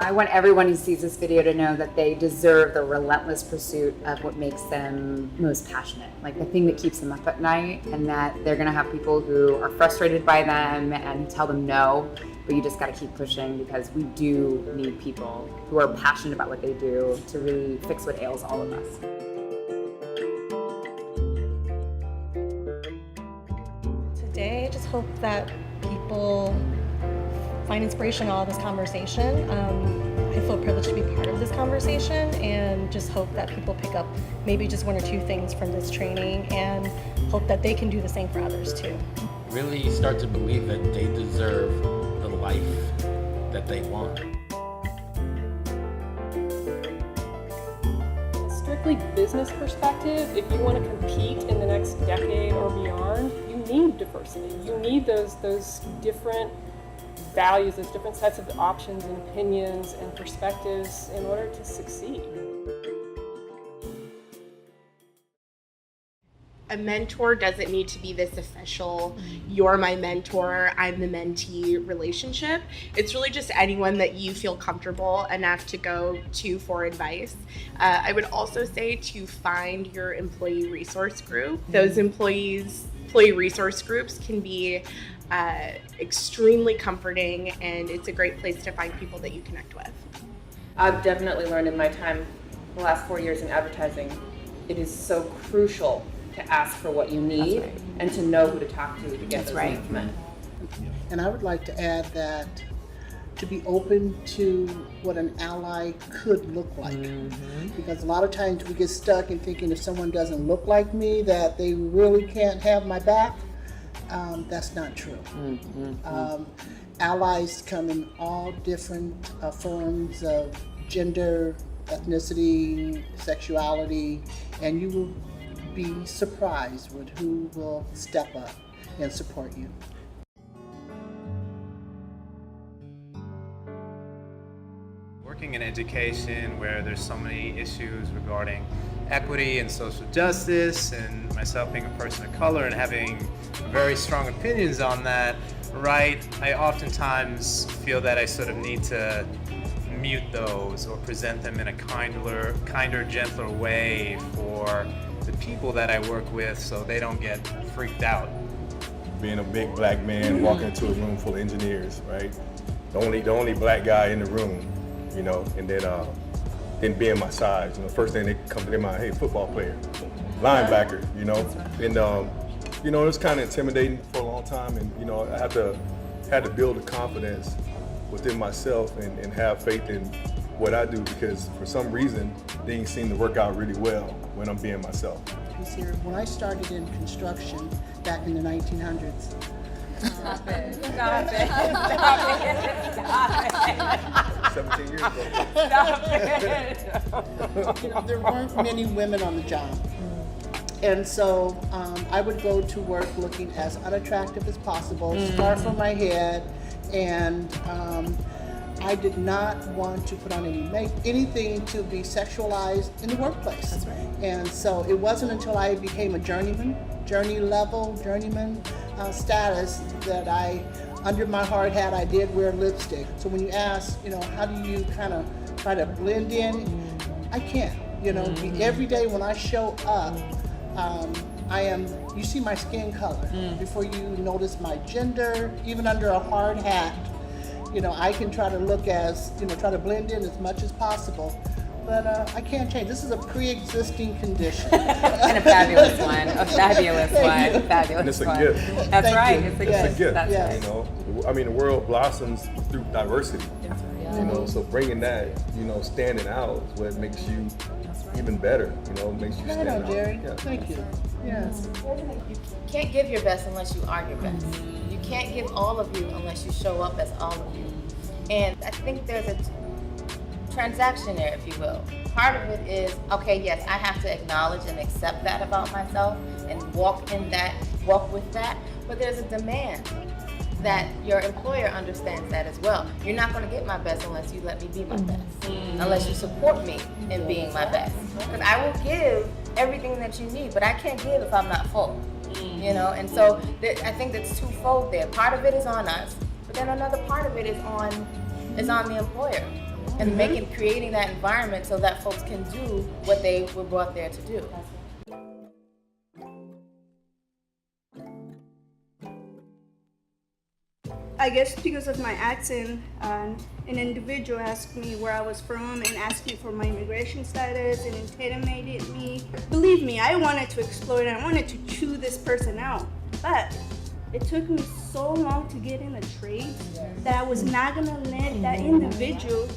I want everyone who sees this video to know that they deserve the relentless pursuit of what makes them most passionate, like the thing that keeps them up at night, and that they're gonna have people who are frustrated by them and tell them no, but you just gotta keep pushing because we do need people who are passionate about what they do to really fix what ails all of us. Today, I just hope that people find inspiration in all this conversation. I feel privileged to be part of this conversation and just hope that people pick up maybe just one or two things from this training and hope that they can do the same for others too. Really start to believe that they deserve the life that they want. Strictly business perspective, if you want to compete in the next decade or beyond, you need diversity. You need those different values, those different sets of options and opinions and perspectives in order to succeed. A mentor doesn't need to be this official, you're my mentor, I'm the mentee relationship. It's really just anyone that you feel comfortable enough to go to for advice. I would also say to find your employee resource group. Those employee resource groups can be extremely comforting, and it's a great place to find people that you connect with. I've definitely learned in my time, the last 4 years in advertising, it is so crucial to ask for what you need and to know who to talk to get those needs met. And I would like to add that to be open to what an ally could look like. Because a lot of times we get stuck in thinking if someone doesn't look like me that they really can't have my back. That's not true. Allies come in all different forms of gender, ethnicity, sexuality, and you will be surprised with who will step up and support you. Working in education where there's so many issues regarding equity and social justice, and myself being a person of color and having very strong opinions on that, right, I oftentimes feel that I sort of need to mute those or present them in a kinder, gentler way for the people that I work with so they don't get freaked out. Being a big black man walking into a room full of engineers, right? The only black guy in the room, you know, and then being my size, you know, first thing that comes to their mind, hey, football player, linebacker, you know, and you know, it was kind of intimidating for a long time, and you know, I had to build the confidence within myself and have faith in what I do, because for some reason things seem to work out really well when I'm being myself. When I started in construction back in the 1900s, Stop it. 17 years ago. you know, there weren't many women on the job. And so I would go to work looking as unattractive as possible, scarf on my head, and I did not want to put on anything to be sexualized in the workplace. That's right. And so it wasn't until I became a journeyman status that under my hard hat, I did wear lipstick. So when you ask, you know, how do you kind of try to blend in? I can't, you know, every day when I show up, you see my skin color before you notice my gender. Even under a hard hat, you know, I can try to look as, you know, try to blend in as much as possible. But I can't change. This is a pre-existing condition. And a fabulous one, fabulous And it's a gift. That's Thank right, you. it's a Yes. gift. It's a gift, That's Yes. right. you know. I mean, the world blossoms through diversity. You know, so bringing that, you know, standing out is what makes you even better. You know, makes you stand Right on, out. Jerry. Yeah. Thank you. Yes. You can't give your best unless you are your best. You can't give all of you unless you show up as all of you. And I think there's a transaction there, if you will. Part of it is, okay, yes, I have to acknowledge and accept that about myself and walk with that, but there's a demand that your employer understands that as well. You're not going to get my best unless you let me be my best, unless you support me in being my best. Because I will give everything that you need, but I can't give if I'm not full. You know, and so I think that's twofold there. Part of it is on us, but then another part of it is on the employer. and creating that environment so that folks can do what they were brought there to do. I guess because of my accent, an individual asked me where I was from and asked me for my immigration status and intimidated me. Believe me, I wanted to explore it. I wanted to chew this person out. But it took me so long to get in the trade that I was not gonna let that individual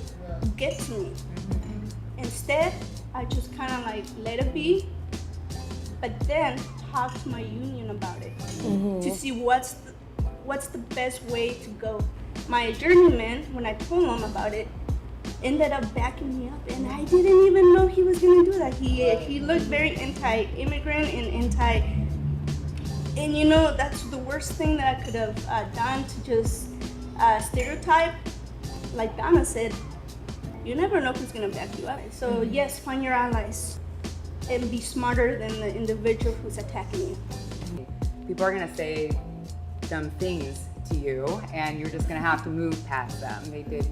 get to me. Instead, I just kind of like let it be, but then talk to my union about it to see what's the best way to go. My journeyman, when I told him about it, ended up backing me up, and I didn't even know he was gonna do that. He looked very anti-immigrant and and you know, that's the worst thing that I could have done, to just stereotype. Like Donna said, you never know who's gonna back you up. So yes, find your allies and be smarter than the individual who's attacking you. People are gonna say dumb things to you, and you're just gonna have to move past them. They did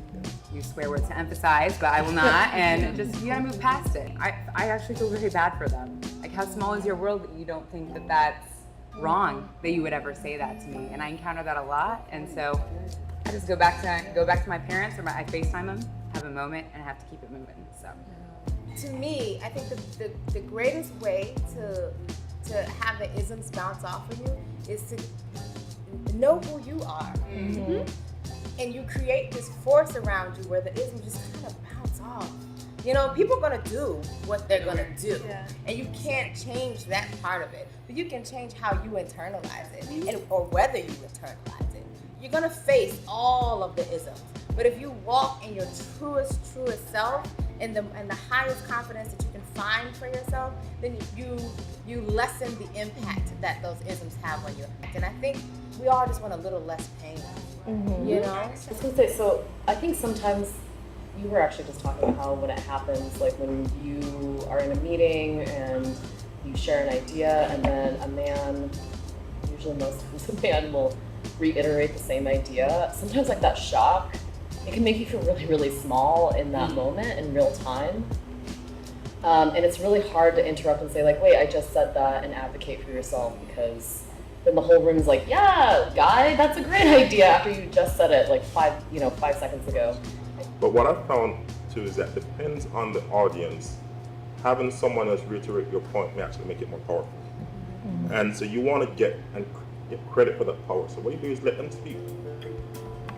use swear words to emphasize, but I will not, and just, you gotta move past it. I actually feel very bad for them. Like, how small is your world that you don't think that that's wrong, that you would ever say that to me? And I encounter that a lot, and so I just go back to my parents, or I FaceTime them, have a moment, and I have to keep it moving, so. To me, I think the greatest way to have the isms bounce off of you is to know who you are. And you create this force around you where the isms just kind of bounce off. You know, people are gonna do what they're gonna do. And you can't change that part of it. But you can change how you internalize it, or whether you internalize it. You're gonna face all of the isms. But if you walk in your truest self, and the highest confidence that you can find for yourself, then you lessen the impact that those isms have on you. And I think we all just want a little less pain. You know? I was gonna say, so I think sometimes you were actually just talking about how when it happens, like when you are in a meeting and you share an idea, and then a man, usually most times a man, will reiterate the same idea. Sometimes like that shock, it can make you feel really, really small in that moment, in real time. And it's really hard to interrupt and say like, wait, I just said that, and advocate for yourself, because then the whole room's like, yeah, guy, that's a great idea, after you just said it like 5 seconds ago. But what I found too is that depends on the audience. Having someone else reiterate your point may actually make it more powerful. And so you want to get credit for that power. So what you do is let them speak.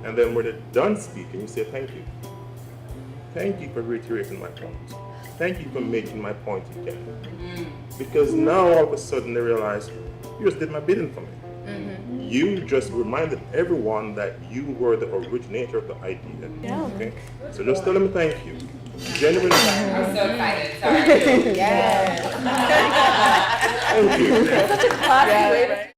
And then when they're done speaking, you say, thank you. Thank you for reiterating my point. Thank you for making my point again. Because now all of a sudden they realize, you just did my bidding for me. You just reminded everyone that you were the originator of the idea. Okay? So just tell them thank you. Genuinely. I'm so excited, sorry. Yeah. Thank you. Such a classy way to